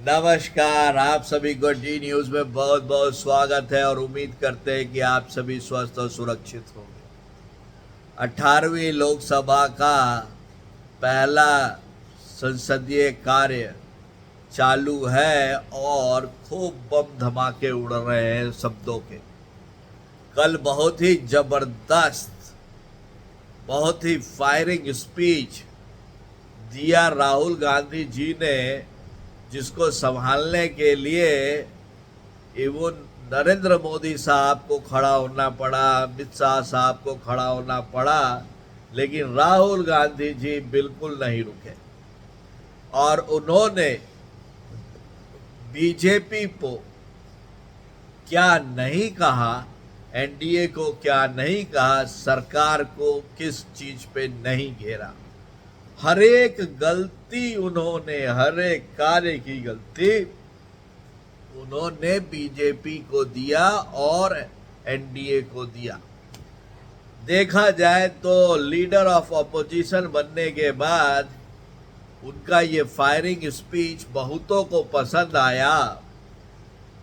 नमस्कार, आप सभी को डी न्यूज में बहुत बहुत स्वागत है और उम्मीद करते हैं कि आप सभी स्वस्थ और सुरक्षित होंगे। 18वीं लोकसभा का पहला संसदीय कार्य चालू है और खूब बम धमाके उड़ रहे हैं शब्दों के। कल बहुत ही जबरदस्त, बहुत ही फायरिंग स्पीच दिया राहुल गांधी जी ने, जिसको संभालने के लिए इवन नरेंद्र मोदी साहब को खड़ा होना पड़ा, अमित शाह साहब को खड़ा होना पड़ा, लेकिन राहुल गांधी जी बिल्कुल नहीं रुके और उन्होंने बीजेपी को क्या नहीं कहा, एनडीए को क्या नहीं कहा, सरकार को किस चीज पे नहीं घेरा। हर एक गलती उन्होंने, हर एक कार्य की गलती उन्होंने बीजेपी को दिया और एनडीए को दिया। देखा जाए तो लीडर ऑफ ऑपोजिशन बनने के बाद उनका ये फायरिंग स्पीच बहुतों को पसंद आया,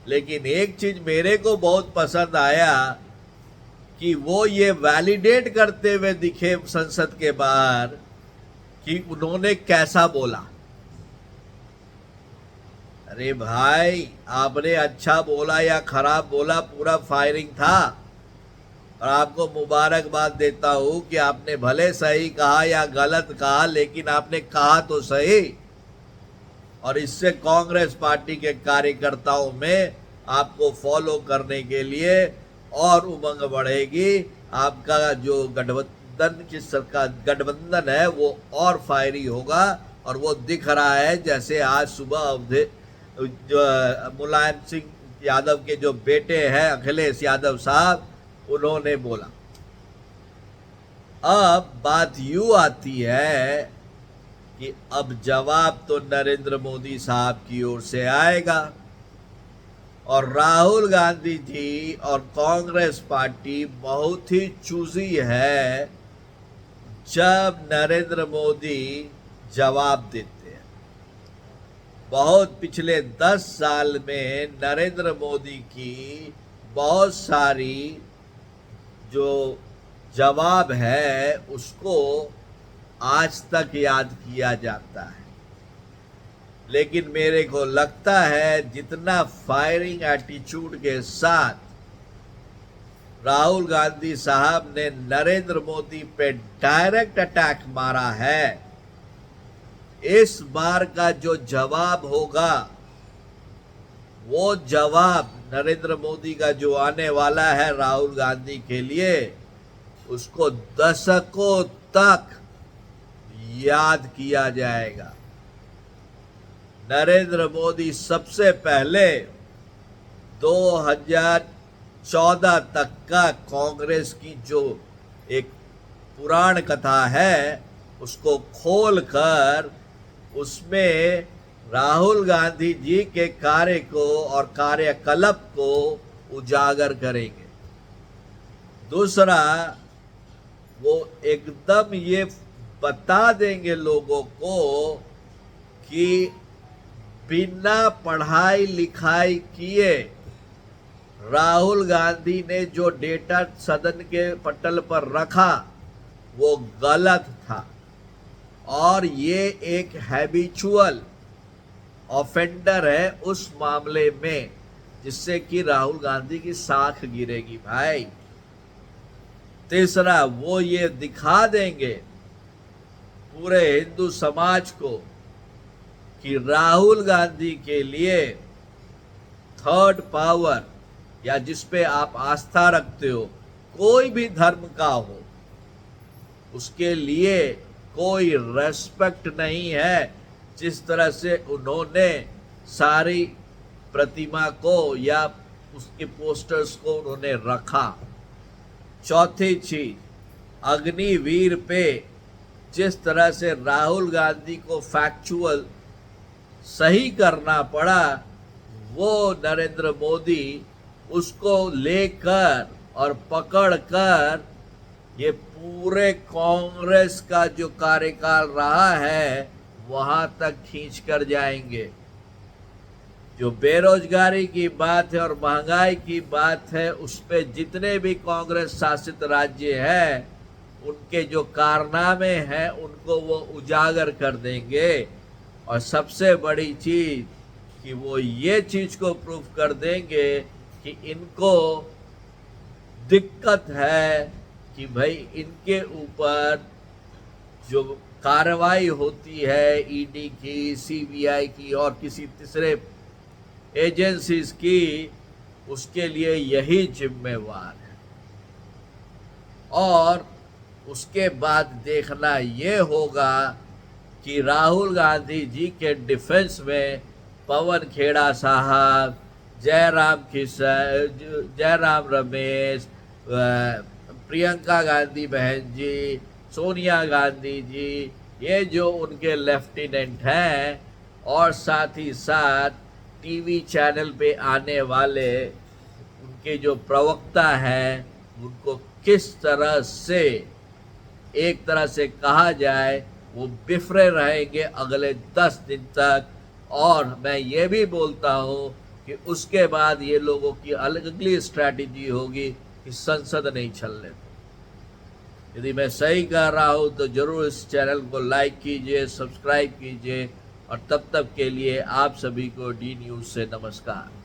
लेकिन एक चीज मेरे को बहुत पसंद आया कि वो ये वैलिडेट करते हुए दिखे संसद के बाहर कि उन्होंने कैसा बोला। अरे भाई, आपने अच्छा बोला या खराब बोला, पूरा फायरिंग था। और आपको मुबारकबाद देता हूं कि आपने भले सही कहा या गलत कहा, लेकिन आपने कहा तो सही। और इससे कांग्रेस पार्टी के कार्यकर्ताओं में आपको फॉलो करने के लिए और उमंग बढ़ेगी। आपका जो गठबंधन की सरकार गठबंधन है वो और फायरी होगा। और वो दिख रहा है, जैसे आज सुबह जो मुलायम सिंह यादव के जो बेटे हैं अखिलेश यादव साहब, उन्होंने बोला। अब बात यूं आती है कि अब जवाब तो नरेंद्र मोदी साहब की ओर से आएगा और राहुल गांधी जी और कांग्रेस पार्टी बहुत ही चूजी है जब नरेंद्र मोदी जवाब देते हैं। बहुत पिछले 10 साल में नरेंद्र मोदी की बहुत सारी जो जवाब है उसको आज तक याद किया जाता है, लेकिन मेरे को लगता है जितना फायरिंग एटीट्यूड के साथ राहुल गांधी साहब ने नरेंद्र मोदी पे डायरेक्ट अटैक मारा है, इस बार का जो जवाब होगा वो जवाब नरेंद्र मोदी का जो आने वाला है राहुल गांधी के लिए, उसको दशकों तक याद किया जाएगा। नरेंद्र मोदी सबसे पहले 2014 तक का कांग्रेस की जो एक पुराण कथा है उसको खोलकर उसमें राहुल गांधी जी के कार्य को और कार्यकलाप को उजागर करेंगे। दूसरा, वो एकदम ये बता देंगे लोगों को कि बिना पढ़ाई लिखाई किए राहुल गांधी ने जो डेटा सदन के पटल पर रखा वो गलत था और ये एक हैबिचुअल ऑफेंडर है उस मामले में, जिससे कि राहुल गांधी की साख गिरेगी भाई। तीसरा, वो ये दिखा देंगे पूरे हिंदू समाज को कि राहुल गांधी के लिए थर्ड पावर या जिस पे आप आस्था रखते हो, कोई भी धर्म का हो, उसके लिए कोई रेस्पेक्ट नहीं है। जिस तरह से उन्होंने सारी प्रतिमा को या उसके पोस्टर्स को उन्होंने रखा। चौथी चीज, अग्निवीर पे जिस तरह से राहुल गांधी को फैक्चुअल सही करना पड़ा, वो नरेंद्र मोदी उसको लेकर और पकड़कर ये पूरे कांग्रेस का जो कार्यकाल रहा है वहां तक खींच कर जाएंगे। जो बेरोजगारी की बात है और महंगाई की बात है, उस पे जितने भी कांग्रेस शासित राज्य हैं उनके जो कारनामे हैं उनको वो उजागर कर देंगे। और सबसे बड़ी चीज कि वो ये चीज को प्रूव कर देंगे कि इनको दिक्कत है कि भाई इनके ऊपर जो कार्रवाई होती है ईडी की, सीबीआई की और किसी तीसरे एजेंसीज की, उसके लिए यही जिम्मेवार है। और उसके बाद देखना ये होगा कि राहुल गांधी जी के डिफेंस में पवन खेड़ा साहब, जयराम रमेश, प्रियंका गांधी बहन जी, सोनिया गांधी जी, ये जो उनके लेफ्टिनेंट हैं और साथ ही साथ टीवी चैनल पे आने वाले उनके जो प्रवक्ता हैं, उनको किस तरह से एक तरह से कहा जाए वो बिफरे रहेंगे अगले 10 दिन तक। और मैं ये भी बोलता हूँ कि उसके बाद ये लोगों की अगली स्ट्रैटेजी होगी कि संसद नहीं चलने दो। यदि मैं सही कह रहा हूँ तो जरूर इस चैनल को लाइक कीजिए, सब्सक्राइब कीजिए। और तब तक के लिए आप सभी को डी न्यूज़ से नमस्कार।